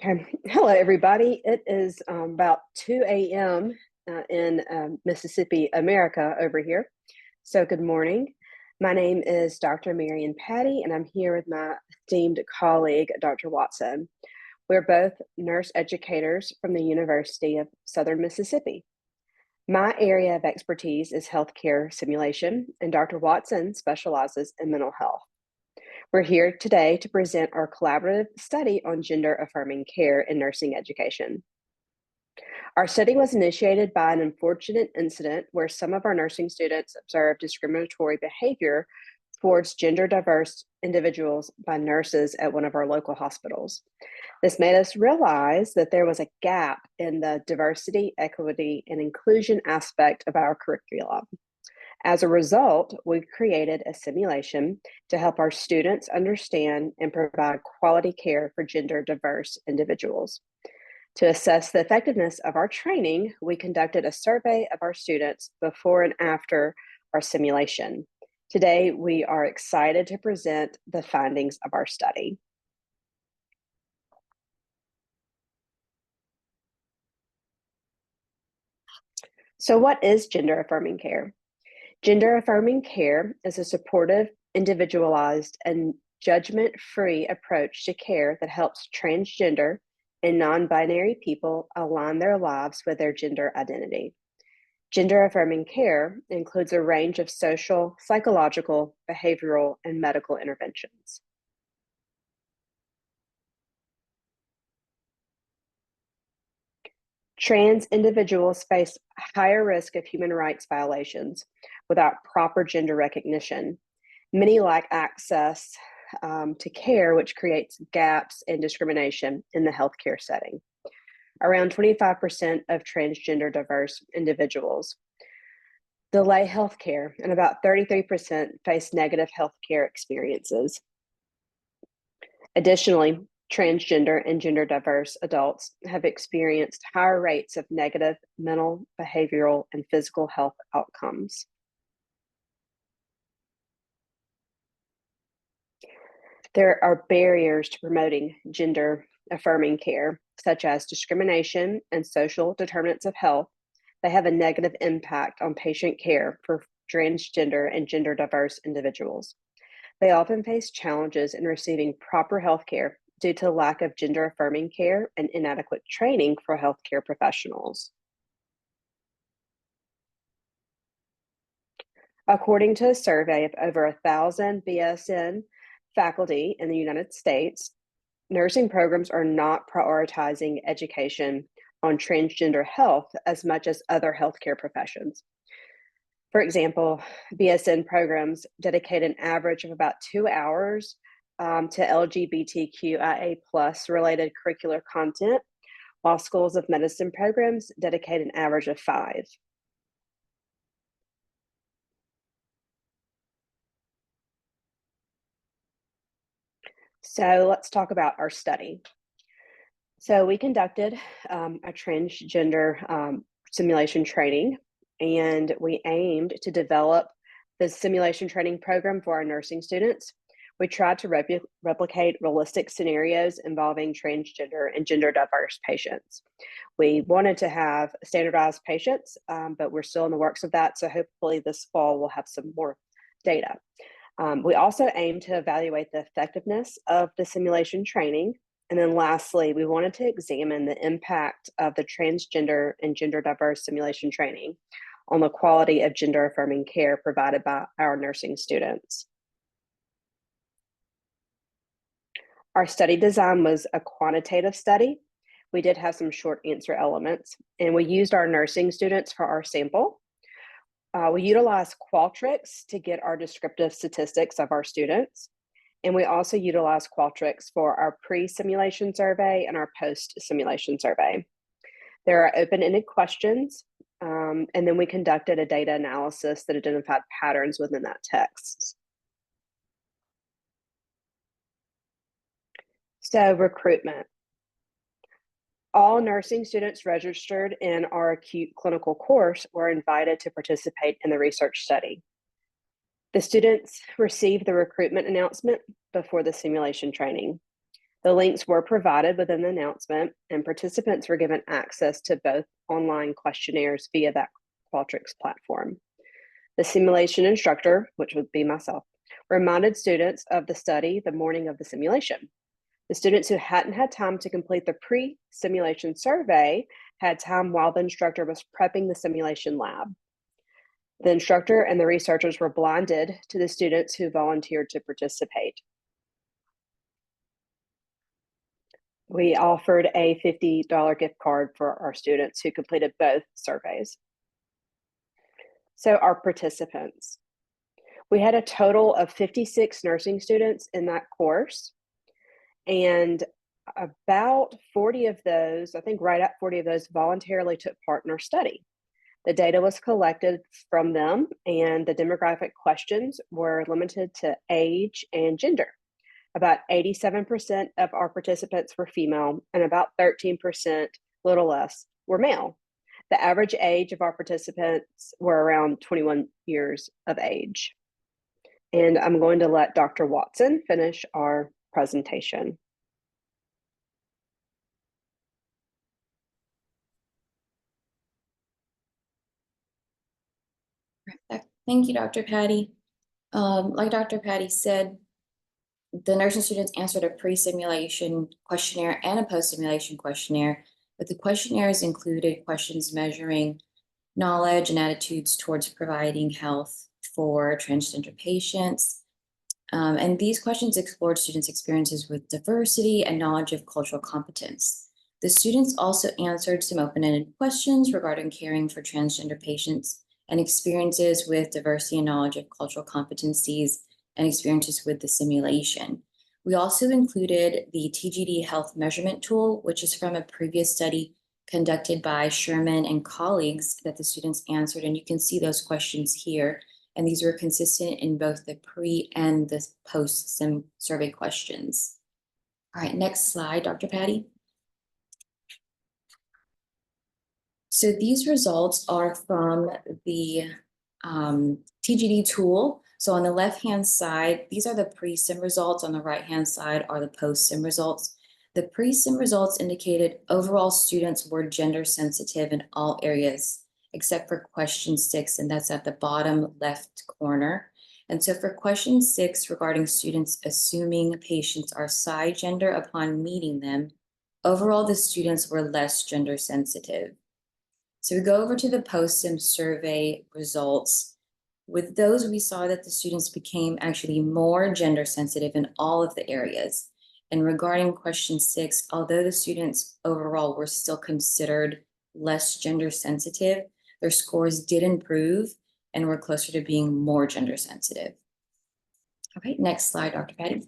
Okay. Hello, everybody. It is about 2 a.m. In Mississippi, America over here. So good morning. My name is Dr. Marion Patti, and I'm here with my esteemed colleague, Dr. Watson. We're both nurse educators from the University of Southern Mississippi. My area of expertise is healthcare simulation, and Dr. Watson specializes in mental health. We're here today to present our collaborative study on gender-affirming care in nursing education. Our study was initiated by an unfortunate incident where some of our nursing students observed discriminatory behavior towards gender-diverse individuals by nurses at one of our local hospitals. This made us realize that there was a gap in the diversity, equity, and inclusion aspect of our curriculum. As a result, we created a simulation to help our students understand and provide quality care for gender diverse individuals. To assess the effectiveness of our training, we conducted a survey of our students before and after our simulation. Today, we are excited to present the findings of our study. So what is gender-affirming care? Gender-affirming care is a supportive, individualized, and judgment-free approach to care that helps transgender and non-binary people align their lives with their gender identity. Gender-affirming care includes a range of social, psychological, behavioral, and medical interventions. Trans individuals face higher risk of human rights violations without proper gender recognition. Many lack access to care, which creates gaps and discrimination in the healthcare setting. Around 25% of transgender diverse individuals delay healthcare, and about 33% face negative healthcare experiences. Additionally, transgender and gender diverse adults have experienced higher rates of negative mental, behavioral, and physical health outcomes. There are barriers to promoting gender-affirming care, such as discrimination and social determinants of health. They have a negative impact on patient care for transgender and gender diverse individuals. They often face challenges in receiving proper health care due to lack of gender-affirming care and inadequate training for healthcare professionals. According to a survey of over 1,000 BSN faculty in the United States, nursing programs are not prioritizing education on transgender health as much as other healthcare professions. For example, BSN programs dedicate an average of about 2 hours to LGBTQIA+ related curricular content, while schools of medicine programs dedicate an average of 5. So let's talk about our study. So we conducted a transgender simulation training, and we aimed to develop the simulation training program for our nursing students. We tried to replicate realistic scenarios involving transgender and gender diverse patients. We wanted to have standardized patients, but we're still in the works of that. So hopefully this fall we'll have some more data. We also aim to evaluate the effectiveness of the simulation training. And then lastly, we wanted to examine the impact of the transgender and gender diverse simulation training on the quality of gender affirming care provided by our nursing students. Our study design was a quantitative study. We did have some short answer elements, and we used our nursing students for our sample. We utilized Qualtrics to get our descriptive statistics of our students. And we also utilized Qualtrics for our pre-simulation survey and our post-simulation survey. There are open-ended questions, and then we conducted a data analysis that identified patterns within that text. So recruitment. All nursing students registered in our acute clinical course were invited to participate in the research study. The students received the recruitment announcement before the simulation training. The links were provided within the announcement, and participants were given access to both online questionnaires via that Qualtrics platform. The simulation instructor, which would be myself, reminded students of the study the morning of the simulation. The students who hadn't had time to complete the pre-simulation survey had time while the instructor was prepping the simulation lab. The instructor and the researchers were blinded to the students who volunteered to participate. We offered a $50 gift card for our students who completed both surveys. So our participants. We had a total of 56 nursing students in that course, and about 40 of those, I think right at 40 of those, voluntarily took part in our study. The data was collected from them, and the demographic questions were limited to age and gender. About 87% of our participants were female, and about 13%, little less, were male. The average age of our participants were around 21 years of age. And I'm going to let Dr. Watson finish our presentation. Thank you, Dr. Patti. Like Dr. Patti said, the nursing students answered a pre-simulation questionnaire and a post-simulation questionnaire, but the questionnaires included questions measuring knowledge and attitudes towards providing health for transgender patients. And these questions explored students' experiences with diversity and knowledge of cultural competence. The students also answered some open-ended questions regarding caring for transgender patients and experiences with diversity and knowledge of cultural competencies and experiences with the simulation. We also included the TGD health measurement tool, which is from a previous study conducted by Sherman and colleagues that the students answered, and you can see those questions here. And these were consistent in both the pre and the post-sim survey questions. All right, next slide, Dr. Patti. So these results are from the TGD tool. So on the left-hand side, these are the pre-sim results. On the right-hand side are the post-sim results. The pre-sim results indicated overall students were gender sensitive in all areas, except for question 6, and that's at the bottom left corner. And so for question 6, regarding students assuming patients are cisgender upon meeting them, overall the students were less gender sensitive. So we go over to the post-sim survey results. With those, we saw that the students became actually more gender sensitive in all of the areas. And regarding question 6, although the students overall were still considered less gender sensitive, their scores did improve and were closer to being more gender sensitive. Okay, next slide, Dr. Patti.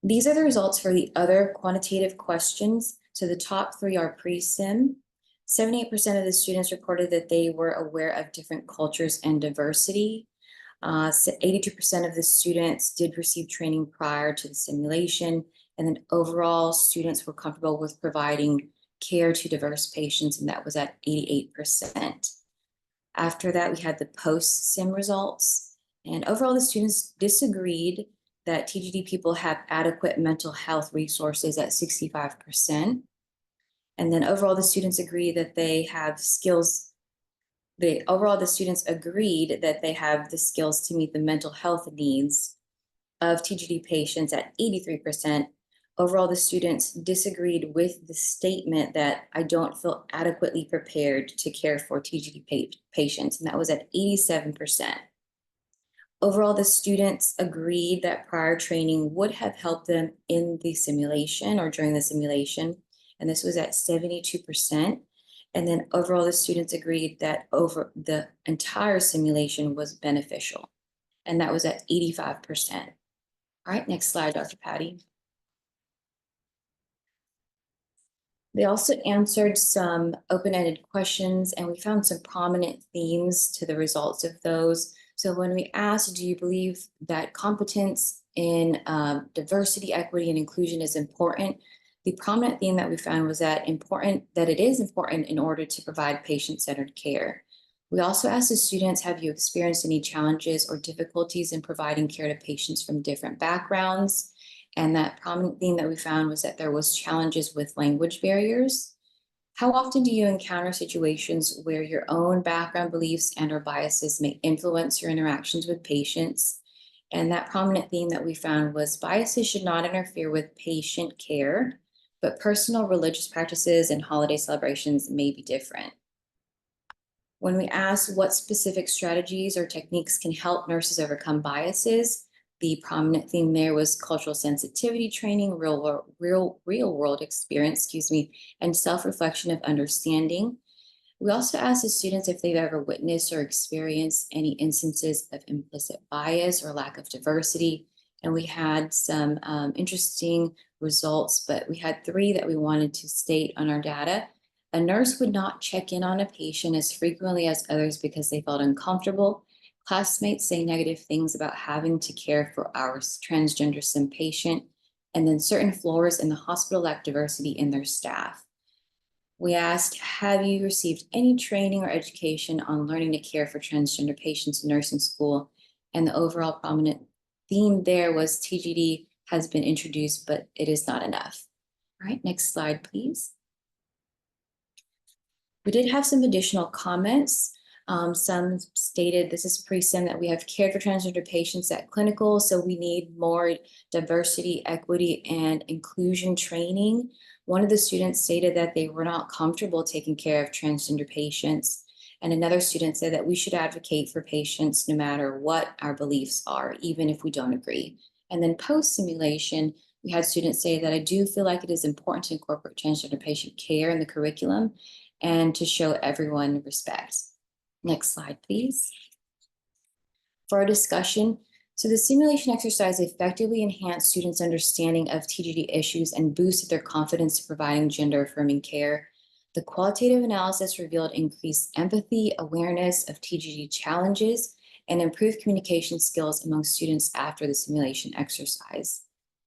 These are the results for the other quantitative questions. So the top 3 are pre-sim. 78% of the students reported that they were aware of different cultures and diversity. 82% of the students did receive training prior to the simulation. And then overall, students were comfortable with providing care to diverse patients, and that was at 88%. After that, we had the post-sim results. And overall, the students disagreed that TGD people have adequate mental health resources at 65%. And then overall, the students agree that they have skills. Overall, the students agreed that they have the skills to meet the mental health needs of TGD patients at 83%. Overall, the students disagreed with the statement that I don't feel adequately prepared to care for TGD patients, and that was at 87%. Overall, the students agreed that prior training would have helped them in the simulation or during the simulation, and this was at 72%. And then overall, the students agreed that over the entire simulation was beneficial, and that was at 85%. All right, next slide, Dr. Patti. They also answered some open-ended questions, and we found some prominent themes to the results of those. So when we asked, do you believe that competence in diversity, equity, and inclusion is important? The prominent theme that we found was that it is important in order to provide patient-centered care. We also asked the students, have you experienced any challenges or difficulties in providing care to patients from different backgrounds? And that prominent theme that we found was that there was challenges with language barriers. How often do you encounter situations where your own background beliefs and or biases may influence your interactions with patients? And that prominent theme that we found was biases should not interfere with patient care, but personal religious practices and holiday celebrations may be different. When we asked what specific strategies or techniques can help nurses overcome biases, the prominent theme there was cultural sensitivity training, real world experience, and self-reflection of understanding. We also asked the students if they've ever witnessed or experienced any instances of implicit bias or lack of diversity. And we had some interesting results, but we had 3 that we wanted to state on our data. A nurse would not check in on a patient as frequently as others because they felt uncomfortable. Classmates say negative things about having to care for our transgender sim patient, and then certain floors in the hospital lack diversity in their staff. We asked, have you received any training or education on learning to care for transgender patients in nursing school? And the overall prominent theme there was TGD has been introduced, but it is not enough. All right, next slide, please. We did have some additional comments. Some stated this is pre-sim that we have cared for transgender patients at clinical, so we need more diversity, equity, and inclusion training. One of the students stated that they were not comfortable taking care of transgender patients. And another student said that we should advocate for patients no matter what our beliefs are, even if we don't agree. And then post-simulation, we had students say that I do feel like it is important to incorporate transgender patient care in the curriculum and to show everyone respect. Next slide, please. For our discussion, so the simulation exercise effectively enhanced students' understanding of TGD issues and boosted their confidence in providing gender-affirming care. The qualitative analysis revealed increased empathy, awareness of TGD challenges, and improved communication skills among students after the simulation exercise.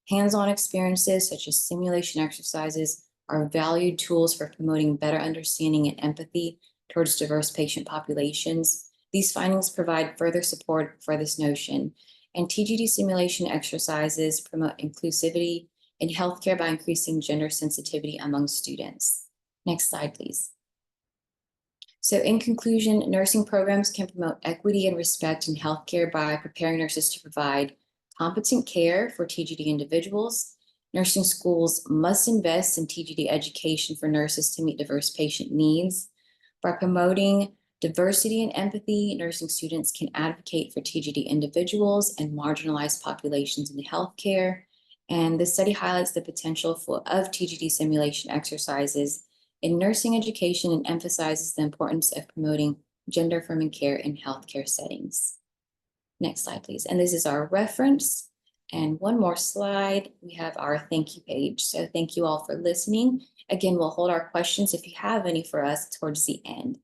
Hands-on experiences such as simulation exercises are valued tools for promoting better understanding and empathy towards diverse patient populations. These findings provide further support for this notion, and TGD simulation exercises promote inclusivity in healthcare by increasing gender sensitivity among students. Next slide, please. So in conclusion, nursing programs can promote equity and respect in healthcare by preparing nurses to provide competent care for TGD individuals. Nursing schools must invest in TGD education for nurses to meet diverse patient needs. By promoting diversity and empathy, nursing students can advocate for TGD individuals and marginalized populations in healthcare. And this study highlights the potential of TGD simulation exercises in nursing education and emphasizes the importance of promoting gender-affirming care in healthcare settings. Next slide, please. And this is our reference. And one more slide, we have our thank you page. So thank you all for listening. Again, we'll hold our questions if you have any for us towards the end.